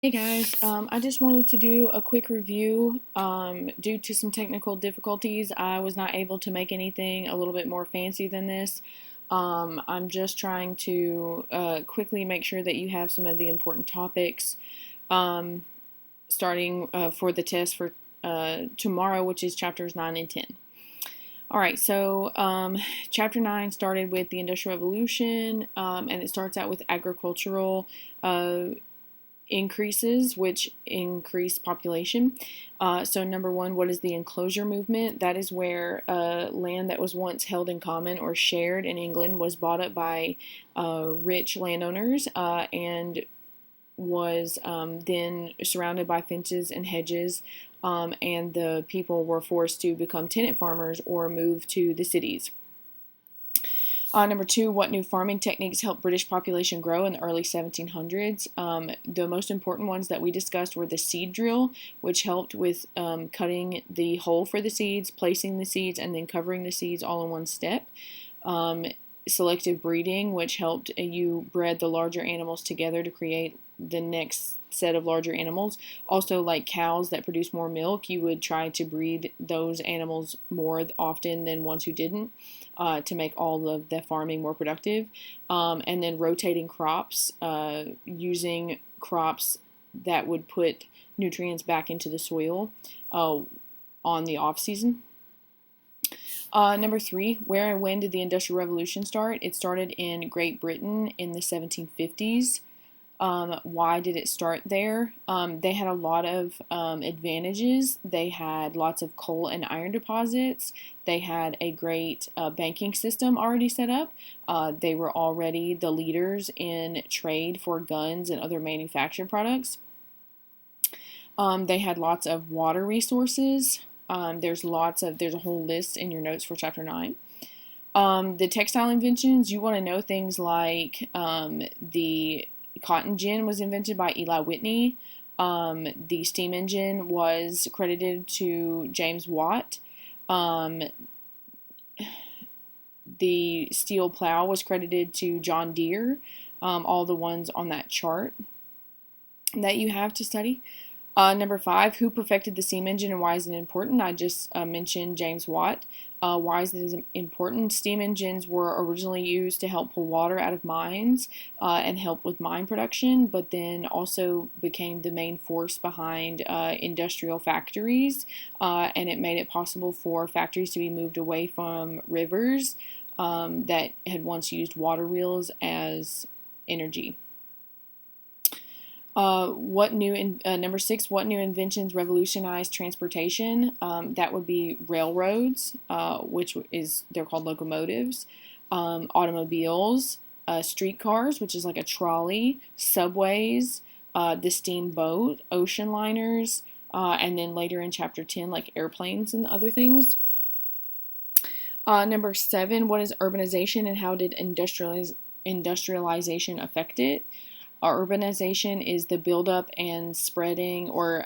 Hey guys, I just wanted to do a quick review. Due to some technical difficulties, I was not able to make anything a little bit more fancy than this. I'm just trying to quickly make sure that you have some of the important topics um, starting for the test for tomorrow, which is chapters 9 and 10. All right, so chapter 9 started with the Industrial Revolution, and it starts out with agricultural increases, which increase population. So number one, what is the enclosure movement? That is where land that was once held in common or shared in England was bought up by rich landowners and was then surrounded by fences and hedges, and the people were forced to become tenant farmers or move to the cities. Number two, what new farming techniques helped British population grow in the early 1700s? The most important ones that we discussed were the seed drill, which helped with cutting the hole for the seeds, placing the seeds, and then covering the seeds all in one step. Selective breeding, which helped you bred the larger animals together to create the next set of larger animals. Also, like cows that produce more milk, you would try to breed those animals more often than ones who didn't, to make all of the farming more productive. And then rotating crops, using crops that would put nutrients back into the soil on the off season. Number three, where and when did the Industrial Revolution start? It started in Great Britain in the 1750s. Why did it start there? They had a lot of advantages. They had lots of coal and iron deposits. They had a great banking system already set up. They were already the leaders in trade for guns and other manufactured products. They had lots of water resources. There's a whole list in your notes for chapter 9. The textile inventions, you want to know things like the cotton gin was invented by Eli Whitney. The steam engine was credited to James Watt. The steel plow was credited to John Deere. All the ones on that chart that you have to study. Number five, who perfected the steam engine and why is it important? I just mentioned James Watt. Why is it important? Steam engines were originally used to help pull water out of mines and help with mine production, but then also became the main force behind industrial factories, and it made it possible for factories to be moved away from rivers that had once used water wheels as energy. Number six, what new inventions revolutionized transportation? That would be railroads, they're called locomotives, automobiles, streetcars, which is like a trolley, subways, the steamboat, ocean liners, and then later in chapter 10, like airplanes and other things. Number seven, what is urbanization and how did industrialization affect it? Urbanization is the buildup and spreading or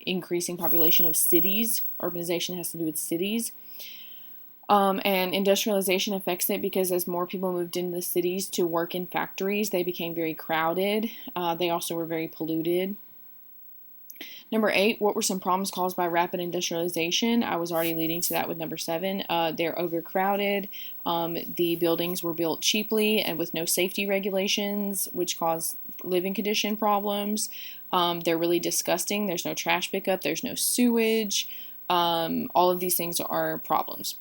increasing population of cities. Urbanization has to do with cities. And industrialization affects it because as more people moved into the cities to work in factories, they became very crowded. They also were very polluted. Number eight, what were some problems caused by rapid industrialization? I was already leading to that with number seven. They're overcrowded. The buildings were built cheaply and with no safety regulations, which caused living condition problems. They're really disgusting. There's no trash pickup. There's no sewage. All of these things are problems.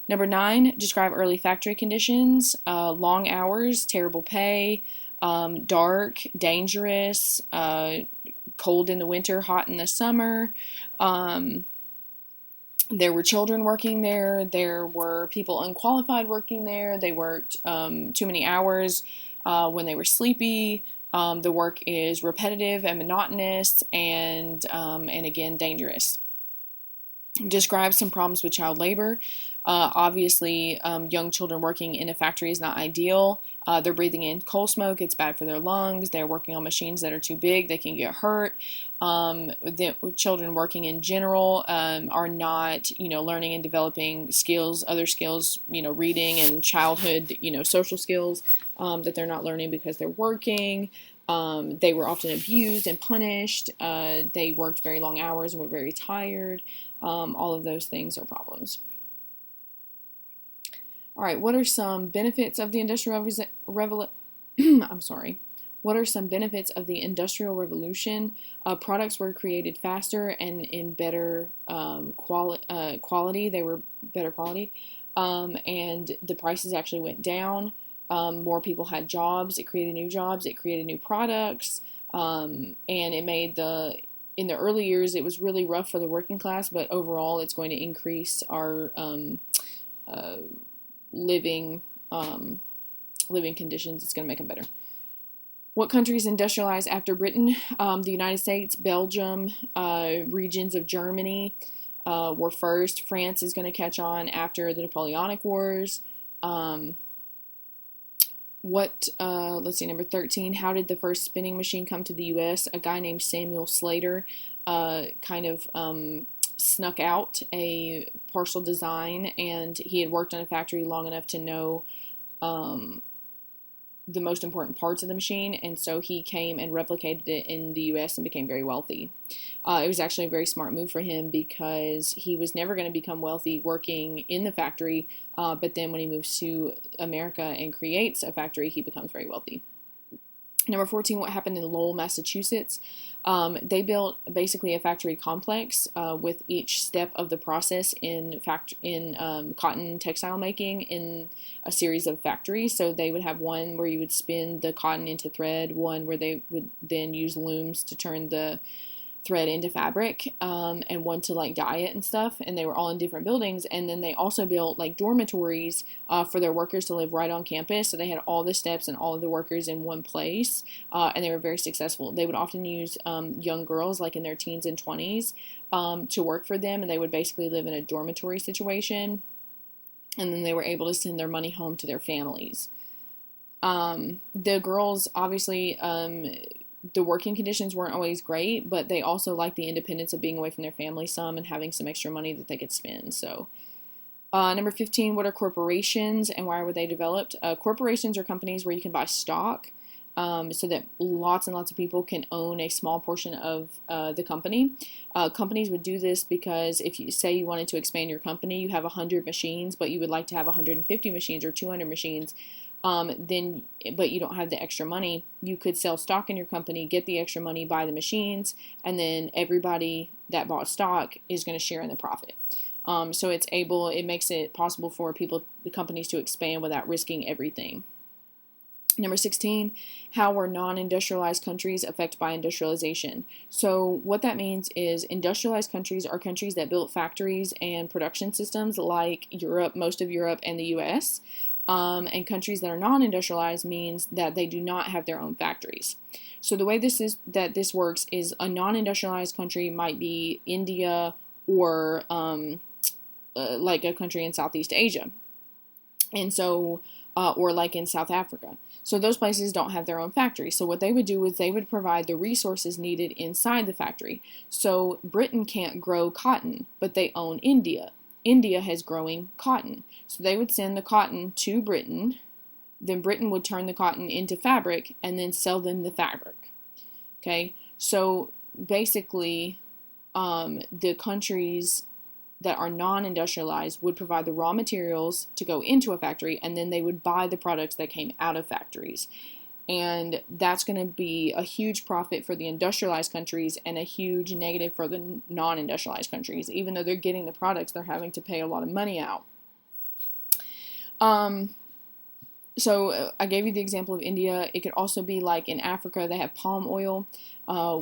Number nine, describe early factory conditions. Long hours, terrible pay, dark, dangerous, cold in the winter, hot in the summer. There were children working there. There were people unqualified working there. They worked too many hours when they were sleepy. The work is repetitive and monotonous and again, dangerous. Describe some problems with child labor. Obviously, young children working in a factory is not ideal. They're breathing in coal smoke. It's bad for their lungs. They're working on machines that are too big. They can get hurt. The children working in general are not, learning and developing skills, other skills, reading and childhood, social skills that they're not learning because they're working. They were often abused and punished. They worked very long hours and were very tired. All of those things are problems. All right, what are some benefits of the Industrial I'm sorry. What are some benefits of the Industrial Revolution? Products were created faster and in better quality. They were better quality, and the prices actually went down. More people had jobs. It created new jobs. It created new products, and it made in the early years, it was really rough for the working class, but overall, it's going to increase our uh, living living conditions. It's going to make them better. What countries industrialized after Britain? The United States, Belgium, regions of Germany were first. France is going to catch on after the Napoleonic Wars. Let's see, number 13, how did the first spinning machine come to the U.S.? A guy named Samuel Slater kind of snuck out a partial design, and he had worked in a factory long enough to know the most important parts of the machine, and so he came and replicated it in the U.S. and became very wealthy. It was actually a very smart move for him because he was never going to become wealthy working in the factory, but then when he moves to America and creates a factory, he becomes very wealthy. Number 14, what happened in Lowell, Massachusetts? They built basically a factory complex with each step of the process in cotton textile making in a series of factories. So they would have one where you would spin the cotton into thread, one where they would then use looms to turn the thread into fabric, and one to like dye it and stuff, and they were all in different buildings. And then they also built like dormitories for their workers to live right on campus, so they had all the steps and all of the workers in one place, and they were very successful. They would often use young girls like in their teens and 20s to work for them, and they would basically live in a dormitory situation, and then they were able to send their money home to their families. The girls obviously the working conditions weren't always great, but they also liked the independence of being away from their family some and having some extra money that they could spend. So, number 15, what are corporations and why were they developed? Corporations are companies where you can buy stock so that lots and lots of people can own a small portion of the company. Companies would do this because if you say you wanted to expand your company, you have 100 machines, but you would like to have 150 machines or 200 machines. But you don't have the extra money, you could sell stock in your company, get the extra money, buy the machines, and then everybody that bought stock is going to share in the profit. So it makes it possible for the companies to expand without risking everything. Number 16, how were non-industrialized countries affected by industrialization? So what that means is industrialized countries are countries that built factories and production systems like Europe, most of Europe, and the U.S., and countries that are non-industrialized means that they do not have their own factories. So the way this works is a non-industrialized country might be India or like a country in Southeast Asia, and so or like in South Africa. So those places don't have their own factories. So what they would do is they would provide the resources needed inside the factory. So Britain can't grow cotton, but they own India. India has growing cotton. So they would send the cotton to Britain, then Britain would turn the cotton into fabric and then sell them the fabric. Okay, so basically the countries that are non-industrialized would provide the raw materials to go into a factory, and then they would buy the products that came out of factories. And that's going to be a huge profit for the industrialized countries and a huge negative for the non-industrialized countries. Even though they're getting the products, they're having to pay a lot of money out. So I gave you the example of India. It could also be like in Africa, they have palm oil,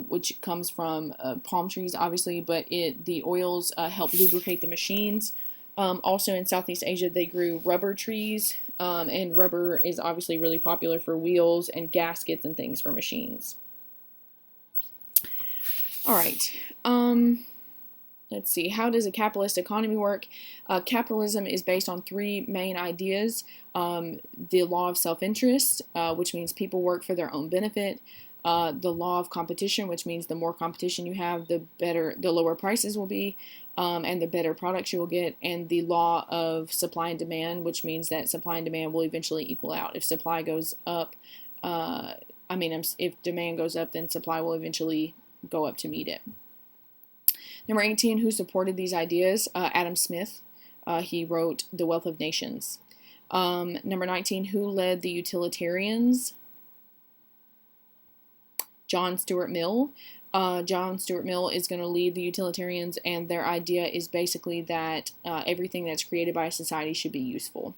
which comes from palm trees, obviously, but the oils help lubricate the machines. Also in Southeast Asia, they grew rubber trees, and rubber is obviously really popular for wheels and gaskets and things for machines. All right. Let's see. How does a capitalist economy work? Capitalism is based on three main ideas. The law of self-interest, which means people work for their own benefit. The law of competition, which means the more competition you have, the lower prices will be, and the better products you will get. And the law of supply and demand, which means that supply and demand will eventually equal out. If supply goes up, if demand goes up, then supply will eventually go up to meet it. Number 18, who supported these ideas? Adam Smith. He wrote The Wealth of Nations. Number 19, who led the utilitarians? John Stuart Mill. John Stuart Mill is going to lead the utilitarians, and their idea is basically that everything that's created by a society should be useful.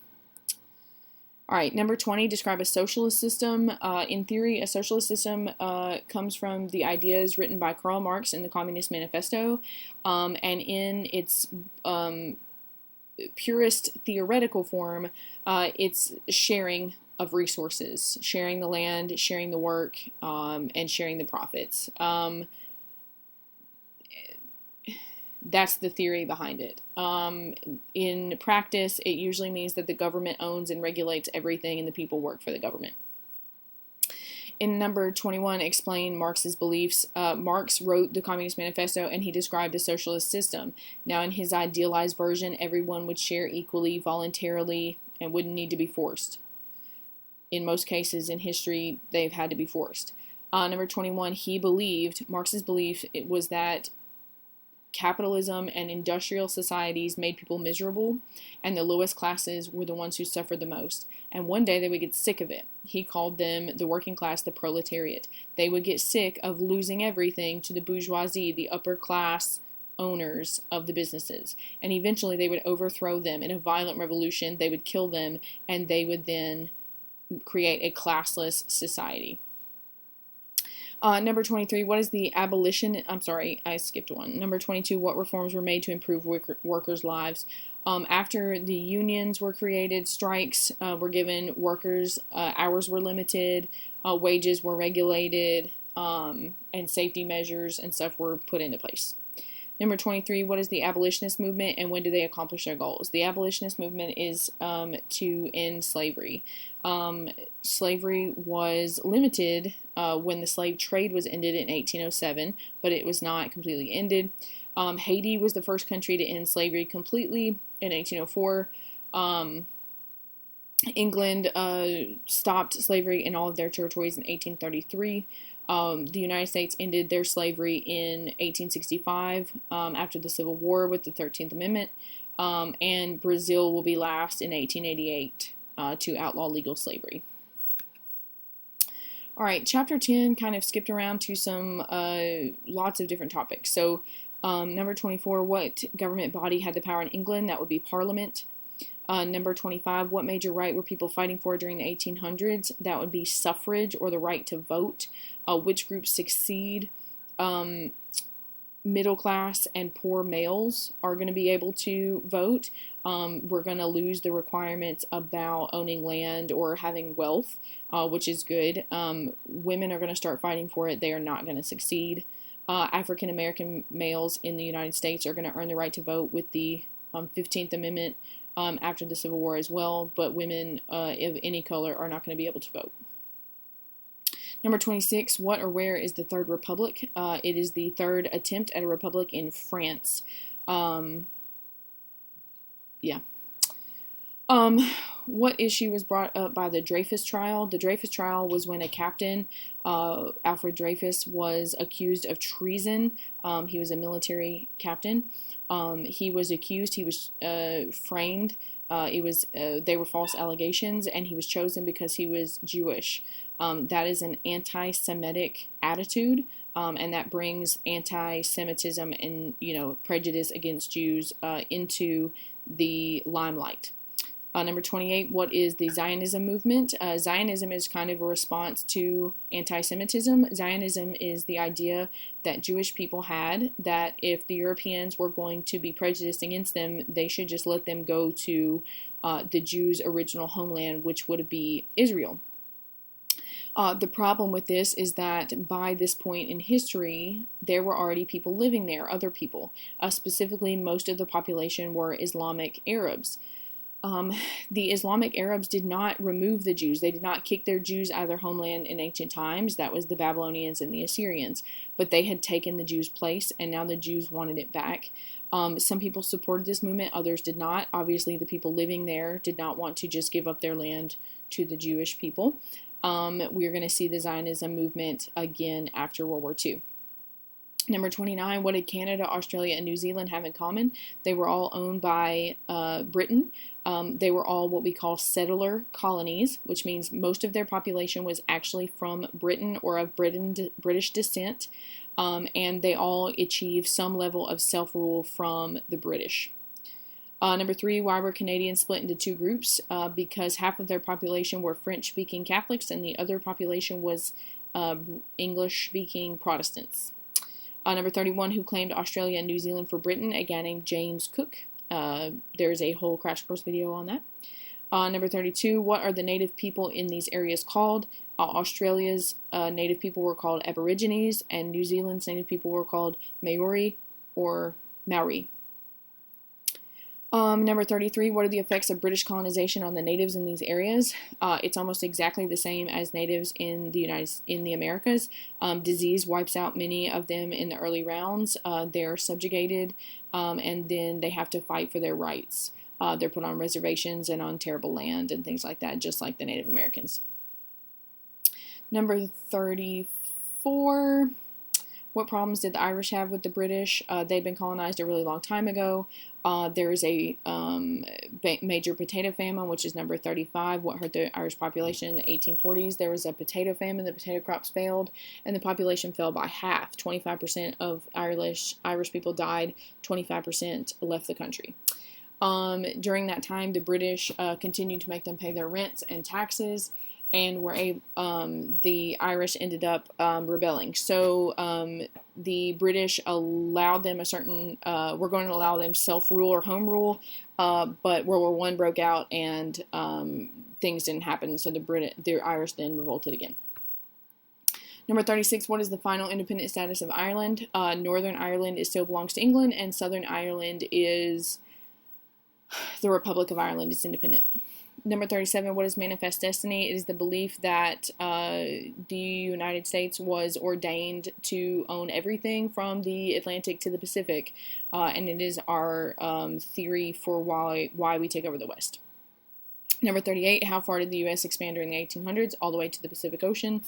All right, number 20, describe a socialist system. In theory, a socialist system comes from the ideas written by Karl Marx in the Communist Manifesto, and in its purest theoretical form, it's sharing of resources, sharing the land, sharing the work, and sharing the profits. That's the theory behind it. In practice, it usually means that the government owns and regulates everything and the people work for the government. In number 21, explain Marx's beliefs. Marx wrote the Communist Manifesto, and he described a socialist system. Now, in his idealized version, everyone would share equally, voluntarily, and wouldn't need to be forced. In most cases in history, they've had to be forced. Number 21, Marx's belief was that capitalism and industrial societies made people miserable, and the lowest classes were the ones who suffered the most. And one day they would get sick of it. He called them, the working class, the proletariat. They would get sick of losing everything to the bourgeoisie, the upper class owners of the businesses. And eventually they would overthrow them in a violent revolution. They would kill them, and they would then create a classless society. Number 23, what is the abolition? I'm sorry, I skipped one. Number 22, what reforms were made to improve workers' lives? After the unions were created, strikes were given, workers' hours were limited, wages were regulated, and safety measures and stuff were put into place. Number 23, what is the abolitionist movement, and when do they accomplish their goals? The abolitionist movement is to end slavery. Slavery was limited when the slave trade was ended in 1807, but it was not completely ended. Haiti was the first country to end slavery completely in 1804. England stopped slavery in all of their territories in 1833. The United States ended their slavery in 1865 after the Civil War with the 13th Amendment, and Brazil will be last in 1888 to outlaw legal slavery. All right, chapter 10 kind of skipped around to some lots of different topics. So number 24, what government body had the power in England? That would be Parliament. Number 25, what major right were people fighting for during the 1800s? That would be suffrage, or the right to vote. Which groups succeed? Middle class and poor males are going to be able to vote. We're going to lose the requirements about owning land or having wealth, which is good. Women are going to start fighting for it. They are not going to succeed. African American males in the United States are going to earn the right to vote with the 15th Amendment after the Civil War as well, but women of any color are not going to be able to vote. Number 26, what or where is the Third Republic? It is the third attempt at a republic in France. What issue was brought up by the Dreyfus trial? The Dreyfus trial was when a captain, Alfred Dreyfus, was accused of treason. He was a military captain. He was accused, he was framed. They were false allegations, and he was chosen because he was Jewish. That is an anti-Semitic attitude, and that brings anti-Semitism and prejudice against Jews into the limelight. Number 28, what is the Zionism movement? Zionism is kind of a response to anti-Semitism. Zionism is the idea that Jewish people had that if the Europeans were going to be prejudiced against them, they should just let them go to the Jews' original homeland, which would be Israel. The problem with this is that by this point in history, there were already people living there, other people. Specifically, most of the population were Islamic Arabs. The Islamic Arabs did not remove the Jews. They did not kick their Jews out of their homeland in ancient times. That was the Babylonians and the Assyrians. But they had taken the Jews' place, and now the Jews wanted it back. Some people supported this movement, others did not. Obviously, the people living there did not want to just give up their land to the Jewish people. we're going to see the Zionism movement again after World War II. Number 29, what did Canada, Australia, and New Zealand have in common? They were all owned by Britain. They were all what we call settler colonies, which means most of their population was actually from Britain or of British descent, and they all achieved some level of self-rule from the British. Number 3, why were Canadians split into two groups? Because half of their population were French-speaking Catholics and the other population was English-speaking Protestants. Number 31, who claimed Australia and New Zealand for Britain? A guy named James Cook. There's a whole crash course video on that. Number 32, what are the native people in these areas called? Australia's native people were called Aborigines, and New Zealand's native people were called Maori or Maori. Number 33, what are the effects of British colonization on the natives in these areas? It's almost exactly the same as natives in the Americas. Disease wipes out many of them in the early rounds. They're subjugated, and then they have to fight for their rights. They're put on reservations and on terrible land and things like that, just like the Native Americans. Number 34, what problems did the Irish have with the British? They'd been colonized a really long time ago. There is a major potato famine, which is number 35. What hurt the Irish population in the 1840s? There was a potato famine. The potato crops failed, and the population fell by half. 25% of Irish people died. 25% left the country. During that time, the British continued to make them pay their rents and taxes, and the Irish ended up rebelling. So the British allowed them we're going to allow them self-rule or home rule, but World War I broke out and things didn't happen, so the Irish then revolted again. Number 36, what is the final independent status of Ireland? Northern Ireland still belongs to England, and Southern Ireland is the Republic of Ireland. It's independent. Number 37, what is manifest destiny? It is the belief that the United States was ordained to own everything from the Atlantic to the Pacific, and it is our theory for why we take over the West. Number 38, how far did the U.S. expand during the 1800s? All the way to the Pacific Ocean.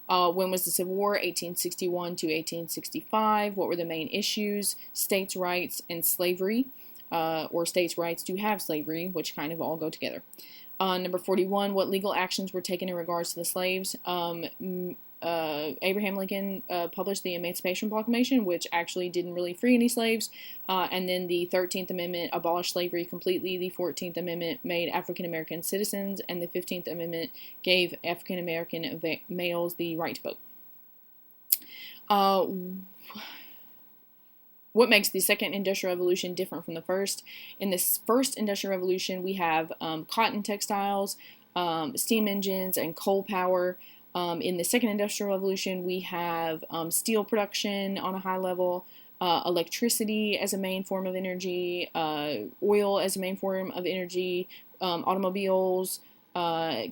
When was the Civil War? 1861 to 1865. What were the main issues? States' rights and slavery, or states' rights to have slavery, which kind of all go together. Number 41, what legal actions were taken in regards to the slaves? Abraham Lincoln published the Emancipation Proclamation, which actually didn't really free any slaves. And then the 13th Amendment abolished slavery completely. The 14th Amendment made African American citizens, and the 15th Amendment gave African American males the right to vote. What makes the second industrial revolution different from the first? In this first industrial revolution, we have cotton textiles, steam engines, and coal power. In the second industrial revolution, we have steel production on a high level, electricity as a main form of energy, oil as a main form of energy, automobiles,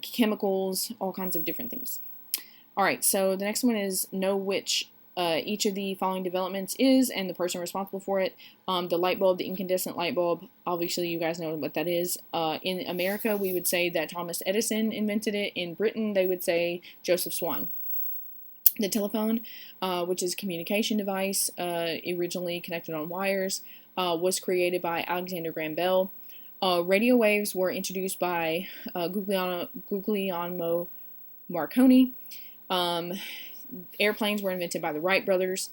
chemicals, all kinds of different things. All right, so the next one is know which each of the following developments is and the person responsible for it. The light bulb, the incandescent light bulb, obviously you guys know what that is. In America, we would say that Thomas Edison invented it. In Britain, they would say Joseph Swan. The telephone, which is a communication device, originally connected on wires, was created by Alexander Graham Bell. Radio waves were introduced by Guglielmo Marconi. Airplanes were invented by the Wright brothers.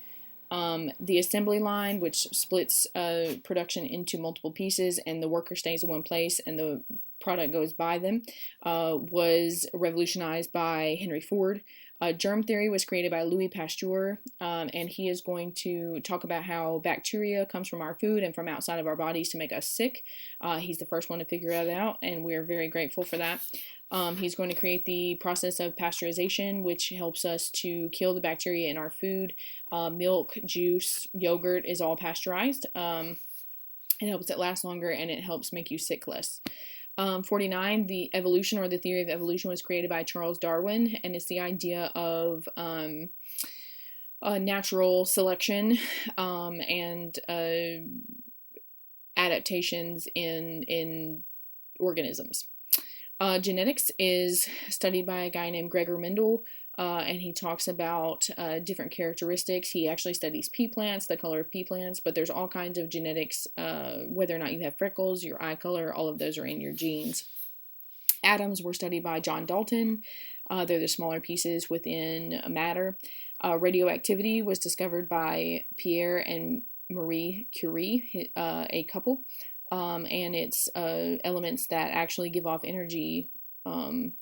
The assembly line, which splits production into multiple pieces and the worker stays in one place and the product goes by them, was revolutionized by Henry Ford. Germ theory was created by Louis Pasteur, and he is going to talk about how bacteria comes from our food and from outside of our bodies to make us sick. He's the first one to figure that out, and we're very grateful for that. He's going to create the process of pasteurization, which helps us to kill the bacteria in our food. Milk, juice, yogurt is all pasteurized. It helps it last longer, and it helps make you sick less. 49, the evolution or the theory of evolution was created by Charles Darwin, and it's the idea of natural selection and adaptations in organisms. Genetics is studied by a guy named Gregor Mendel, and he talks about different characteristics. He actually studies pea plants, the color of pea plants, but there's all kinds of genetics, whether or not you have freckles, your eye color, all of those are in your genes. Atoms were studied by John Dalton. They're the smaller pieces within matter. Radioactivity was discovered by Pierre and Marie Curie, a couple, and it's elements that actually give off energy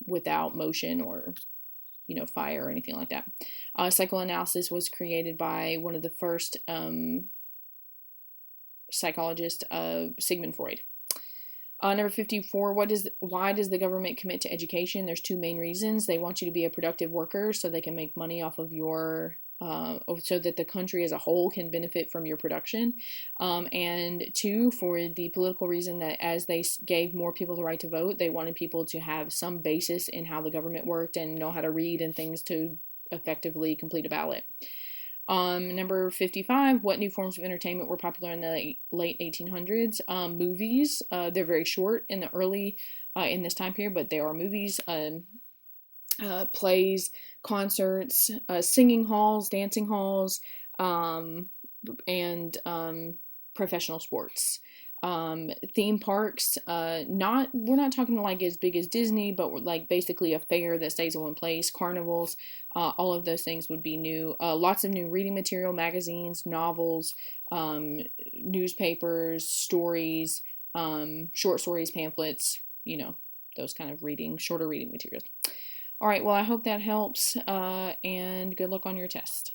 without motion or fire or anything like that. Psychoanalysis was created by one of the first psychologists, Sigmund Freud. Number 54, why does the government commit to education? There's two main reasons. They want you to be a productive worker so they can make money off of your, so that the country as a whole can benefit from your production. And two, for the political reason that as they gave more people the right to vote, they wanted people to have some basis in how the government worked and know how to read and things to effectively complete a ballot. Number 55, what new forms of entertainment were popular in the late 1800s? Movies. They're very short in the early, in this time period, but they are movies, plays, concerts, singing halls, dancing halls, and professional sports. Theme parks, we're not talking like as big as Disney, but we're like basically a fair that stays in one place. Carnivals, all of those things would be new. Lots of new reading material, magazines, novels, newspapers, stories, short stories, pamphlets, those kind of shorter reading materials. All right, well, I hope that helps, and good luck on your test.